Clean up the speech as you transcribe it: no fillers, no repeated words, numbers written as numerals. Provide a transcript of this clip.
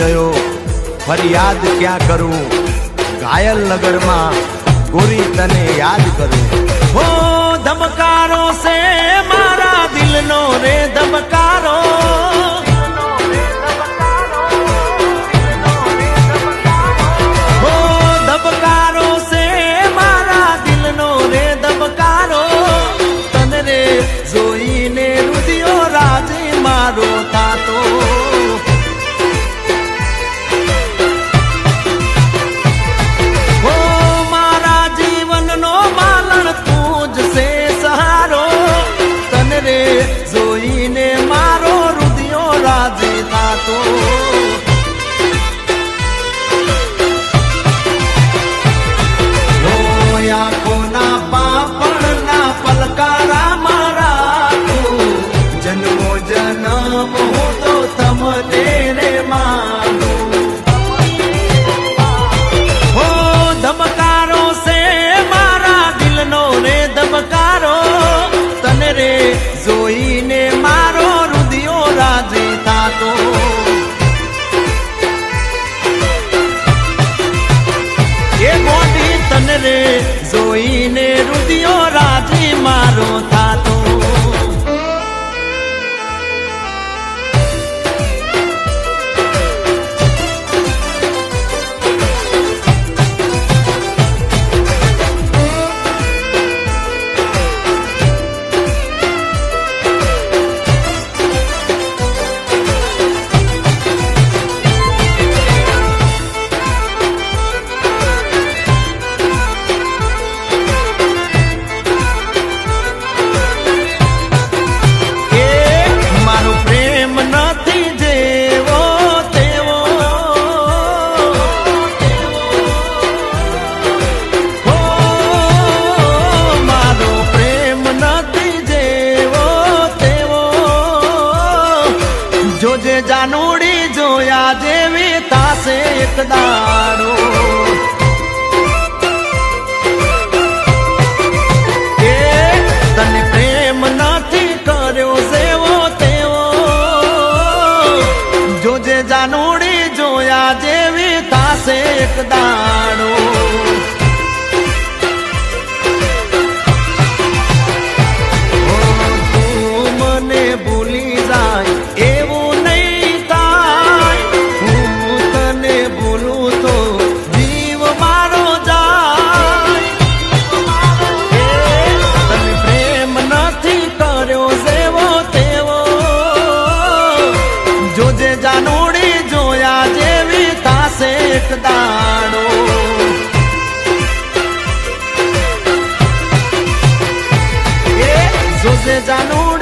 ગયો, ફરિયાદ ક્યાં કરું, ઘાયલ નગરમાં ગોરી તને યાદ કરું। હો ધબકારો સે મારા દિલનો રે ધબકારો, હો ધબકારો સે મારા દિલનો રે ધબકારો, તને રે જોઈને રુદિયો રાજે મારો થાતો। જોઈને મારો રુદિયો રાજી થાતો। આંખોના પાપણના પલકારા મારા તું, જન્મો જન્મ હું તો તમને રે માનું। હો ધબકારો સે મારા દિલનો રે ધબકારો, તને રે જોઈને મારો રુદિયો રાજી થાતો। એ મોટી તને રે જોઈને રુદિયો રાજી મારો થાતો। જોજે જાનુડી જોયા જેવી તાસે એક દાડો, એ તને પ્રેમ નથી કર્યો સેવો તેવો, જોજે જાનુડી જોયા જેવી તાસે એક દાડો। તું મને ભૂલી જાય એવું જાનુડી જોયા જેવી તાસે એક દાડો, એ જોજે જાનુ